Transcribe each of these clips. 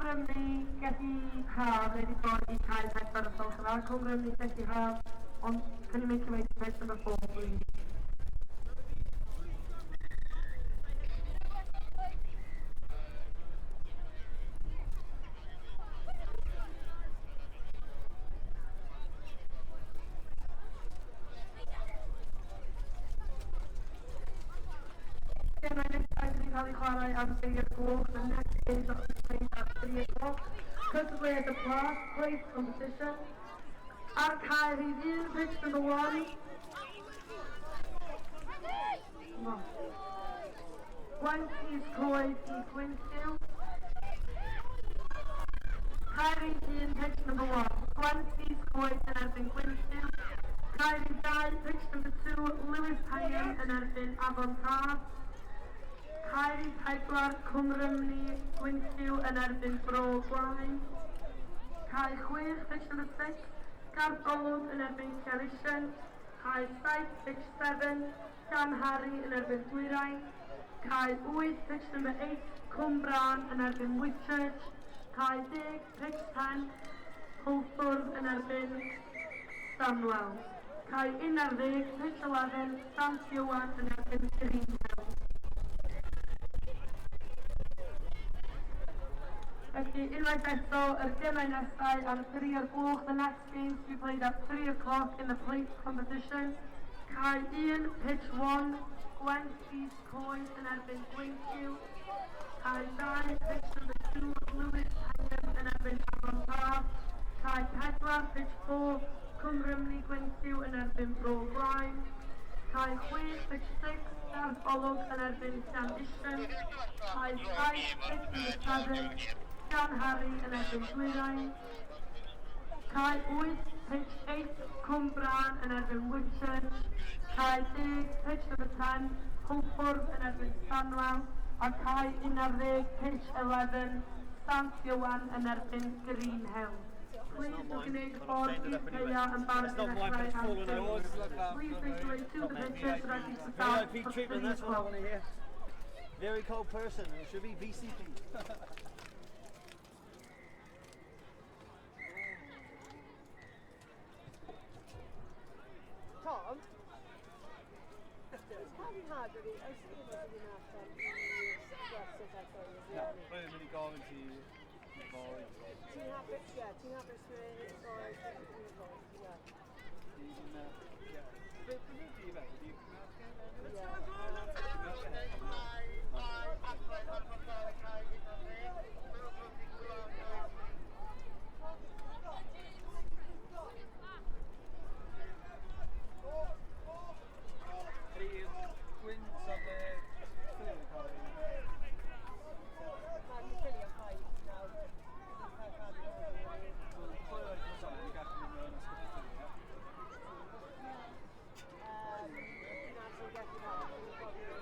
Cwmni Gellu Haf wedi bod I cael pedwar y ffilm. Cwm Cymru Gellu Haf, ond can you make your way to page number 4, please? Mae'n nesaf wedi cael ei chwarae am 3 o'r gloch. The next is played at 3 o'clock. Cutaway at the place competition. Ar cael ei ddyn, pitch number 1. Gwenty's Coed I Gwyntyw. Cael ei ddyn, pitch number 1. Gwenty's Coed yn erbyn Gwyntyw. Cael ei ddau, pitch number 2. Lewis Payne yn erbyn Afon Taf. Cael ei pedwar Cwmrymni Gwyntyw yn erbyn Bro Gwaun. Cael chwech, pitch number 6, Garth Olwg yn erbyn Llanysien. Cael 7, pitch 7, Gan Harry yn erbyn Dwyrain. Cael 8, pitch number 8, Cwm Bran yn erbyn Whitchurch. Cael 10, pitch 10, Hwlffordd yn erbyn Stanwell. Cael 11, pitch 11, Sant Iwan yn erbyn Greenhill. Felly, unwaith eto, gemau nesau am 3 o'r gloch. The next games to be played at 3 o'clock in the plate competition. Cael 1, pitch 1, Gwenty's Coed yn erbyn Gwyntyw. Cael 2, pitch number 2, Lewis Payne yn erbyn Afon Taf. Cael 4, pitch 4, Cwmrymni Gwyntyw yn erbyn Bro Gwaun. Cael 6, pitch 6, Garth Olwg yn erbyn Llanysien. Cael 7, pitch number 7, Gan Harry yn erbyn Dwyrain. Cael 8, pitch 8, Cwm Bran yn erbyn Whitchurch. Cael 10, pitch number 10, Hwlffordd yn erbyn Stanwell. A cael 11, pitch 11, Sant Iwan yn erbyn Greenhill. Please look in each ffordd i'r ceia yn barod yn eich hand. Please make your way to the pitches ready to start for 3 o'clock. Very cold person, it should be VCP. Tom? It's probably hard, but I was able to do enough time to I thought you were doing. Pwy mynd I gofyn ti fory? Ti'n hapus, ie, ti'n hapus with it, or ti'n hapus, ie. Beth ydw ti fe? Ydy Gwynt o ble ffilm yn cael ei... Mae'n ffilio ffaith nawr. Pwy o'r gwasanaeth yn gallu mynd mewn ysgol ffilm, ie? Dwi'n actually getting out.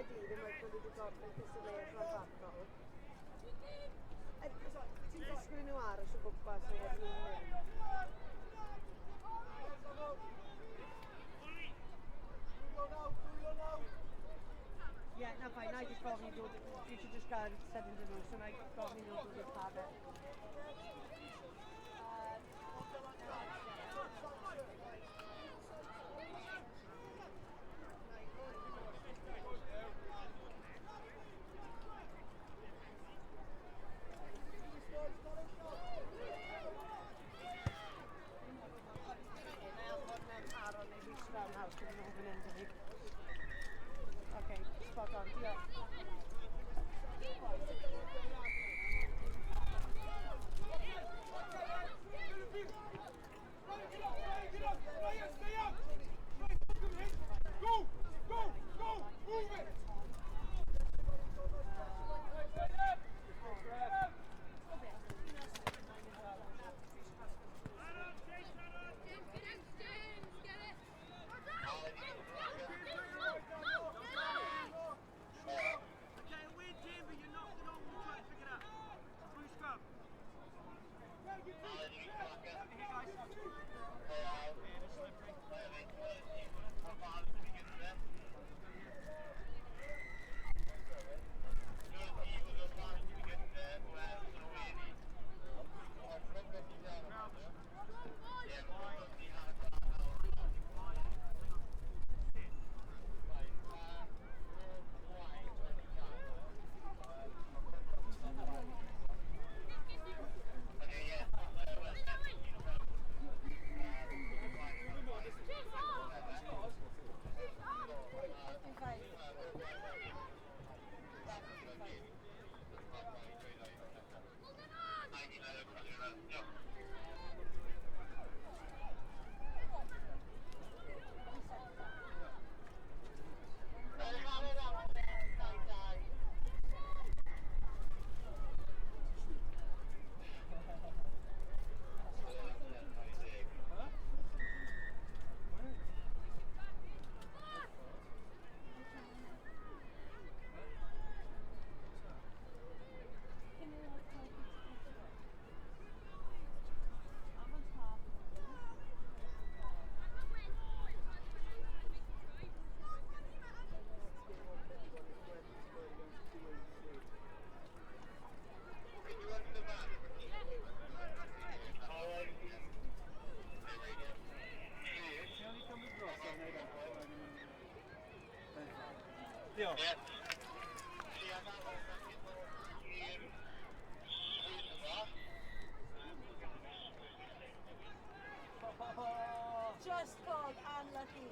mai dire mai quello di corpo che se lei ha fatto. Ti scrivi noire su coppa se yeah, no, fine. I just got me do it. You should just go and set in the room. So I got me do this part. Okay, spot on. Yeah. Go! Go! Go! Move it! Okay, a weird team, but you're not the one who's trying to pick it up. Blue scrub. Ja. Just called unlucky.